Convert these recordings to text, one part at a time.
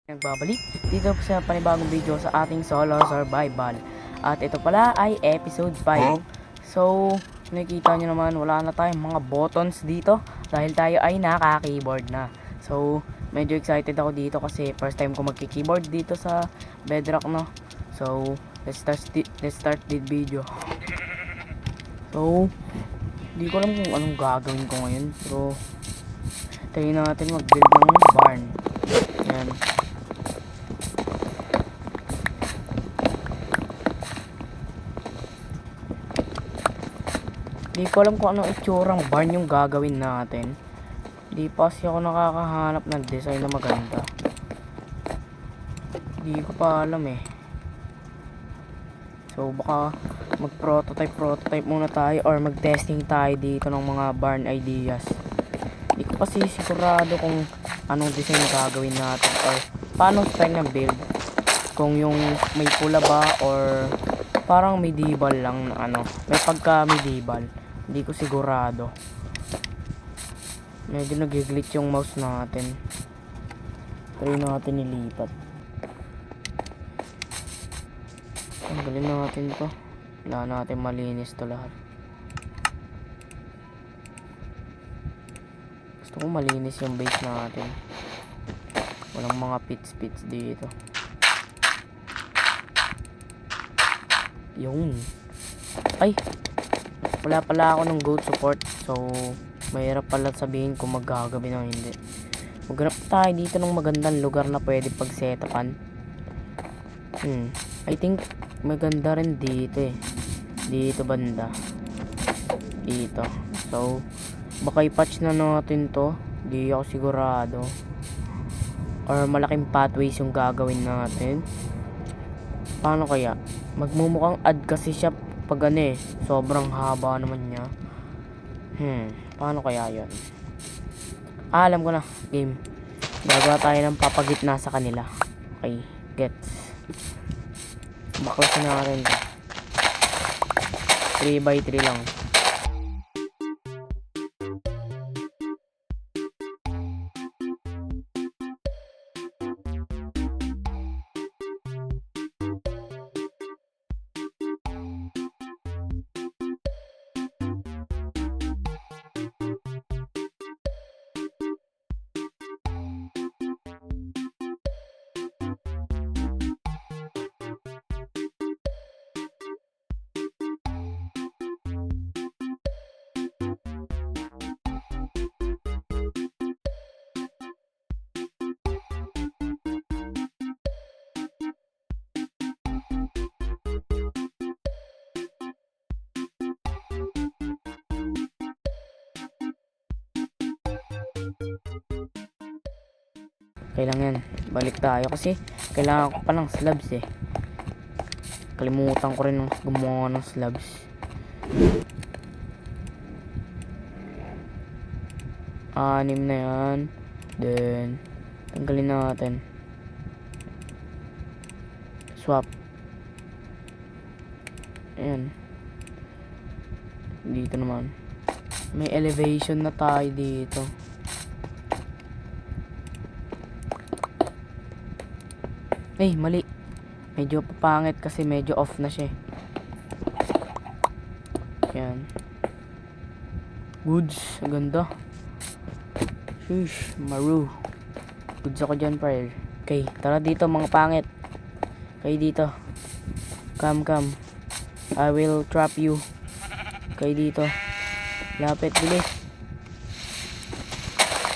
Nagbabalik dito po sa panibagong video sa ating solo survival. At ito pala ay episode 5. So, nakikita nyo naman wala na tayong mga buttons dito dahil tayo ay naka-keyboard na. So, medyo excited ako dito kasi first time ko magki-keyboard dito sa Bedrock, no. So, let's start the video. So, hindi ko alam kung anong gagawin ko ngayon, pero tayo natin mag-build ng barn. Yan. Di ko alam kung anong itsurang barn yung gagawin natin. Di pa kasi ako nakakahanap ng design na maganda. Di ko pa alam eh. So baka mag-prototype muna tayo or mag-testing tayo dito ng mga barn ideas. Di ko kasi sigurado kung anong design na gagawin natin or paano style ng build. Kung yung may pula ba or parang medieval lang na ano. May pagka medieval. Hindi ko sigurado. Medyo nag-glitch yung mouse natin. Try natin ilipat. Tanggalin natin to. Wala natin malinis to lahat. Gusto ko malinis yung base natin. Walang mga pits dito. Yung ay, wala pala ako ng goat support. So mahirap pala sabihin kung magagabi na hindi. Maghanap tayo dito ng magandang lugar na pwede pag setupan. I think maganda rin dito eh. Dito banda. Dito. So baka i-patch na natin to. Di ako sigurado. Or malaking pathways yung gagawin natin. Paano kaya? Magmumukhang add kasi siya pag ano eh, sobrang haba naman niya. Paano kaya yun? Alam ko na, game. Gagawa tayo ng papagitna sa kanila. Okay, gets. Baklasin natin. 3x3 lang. Kailangan balik tayo kasi kailangan ko pa ng slabs eh. Kalimutan ko rin gumawa ng slabs. Anim na yan. Then tanggalin natin. Swap. Ayan. Dito naman may elevation na tayo dito. Ay, mali. Medyo papangit kasi medyo off na siya. Yan. Goods. Ganda. Shush. Maru. Goods ako dyan, par. Okay, tara dito mga pangit. Kayo dito. Come. I will trap you. Kayo dito. Lapit, bilis.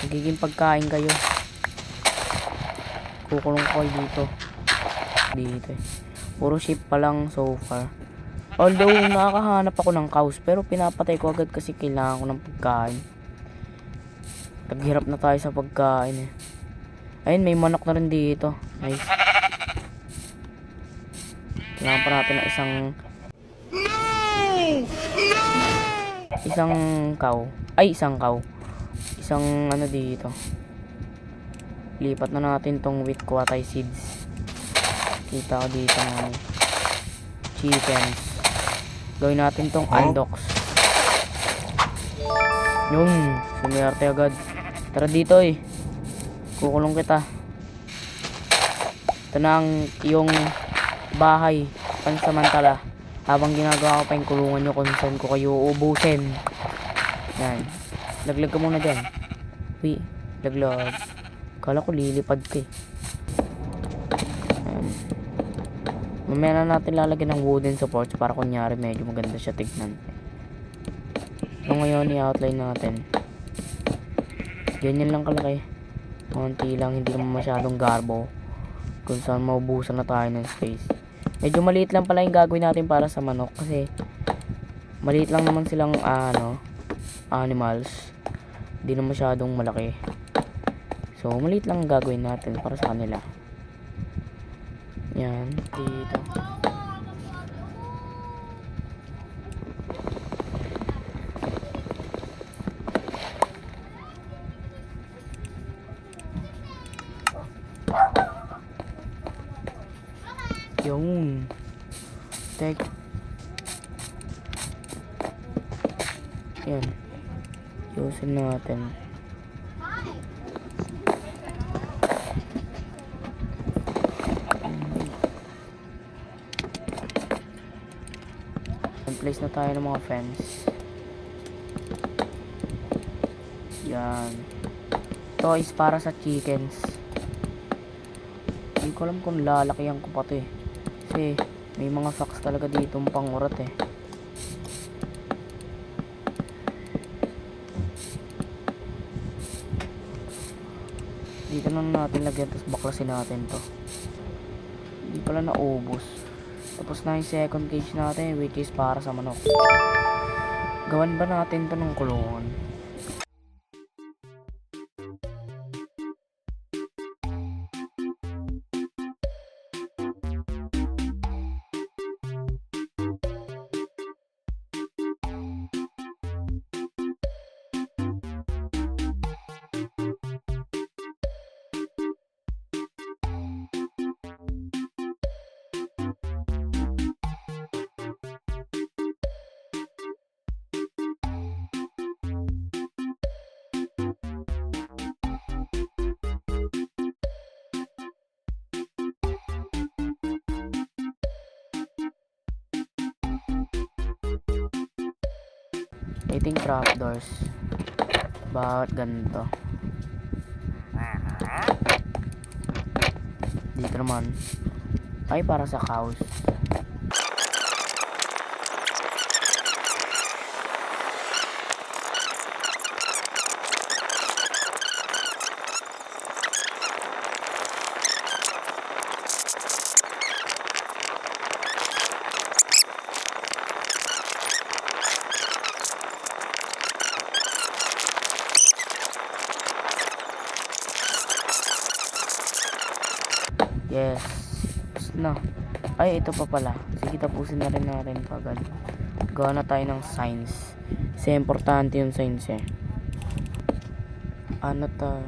Magiging pagkain kayo. Kukulong ko dito. Dito eh. Puro sheep pa lang so far. Although nakakahanap ako ng cows, pero pinapatay ko agad kasi kailangan ko ng pagkain. Naghirap na tayo sa pagkain eh. Ayun, may manok na rin dito. Nice. Kailangan pa natin ng isang cow. Ay, isang cow. Isang ano dito. Lipat na natin tong wheat kuwatay seeds. Kita ko dito ng chickens. Gawin natin tong andox. Yung sumerte agad. Tara dito eh. Kukulong kita. Ito na ang iyong bahay pansamantala. Habang ginagawa ko pa yung kulungan nyo kung saan ko kayo uubusin. Yan. Laglag ka muna dyan. Uy, laglag. Kala ko lilipad ka eh. Ayan. Mamaya na natin lalagyan ng wooden supports para kunyari medyo maganda siya tignan. So ngayon i-outline natin. Ganyan lang kalaki. Konti lang, hindi naman masyadong garbo. Kung saan maubusan na tayo ng space. Medyo maliit lang pala yung gagawin natin para sa manok kasi maliit lang naman silang animals. Hindi na masyadong malaki. So maliit lang ang gagawin natin para sa kanila. Yan, dito. Yung tek. Yan. Yusin natin. Place na tayo ng mga fence. Yan. Ito is para sa chickens. Hindi ko alam kung lalakyan ko pa to eh. Kasi may mga fox talaga dito pangurat eh. Dito na natin lagyan, tapos baklasin natin to. Hindi pala naubos. Tapos na yung second cage natin, which is para sa manok. Gawan ba natin to ng kulungan? Eating trapdoors. Bakit ganito? Dito naman ay para sa cows. Yes. No. Ay, ito pa pala. Sige, tapusin na rin natin kagad. Gawa na tayo ng signs. Kasi importante yung signs eh. Ano to?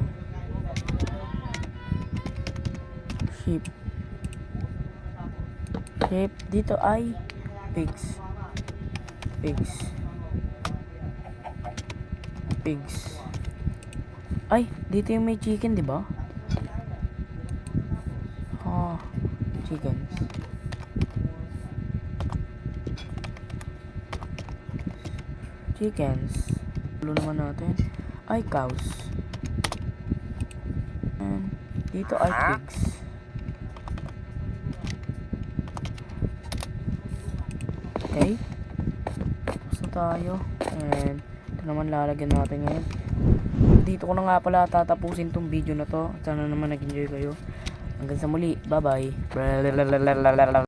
Sheep. Sheep. Dito ay pigs. Pigs. Pigs. Ay, dito yung may chicken, di ba? Chickens. Chickens. Ulo naman natin. Ay, cows. And dito ay pigs. Okay. Tapos na tayo. And ito naman lalagyan natin ngayon. Dito ko na nga pala tatapusin tong video na to. Sana naman nag-enjoy kayo. Hanggang sa muli. Bye-bye.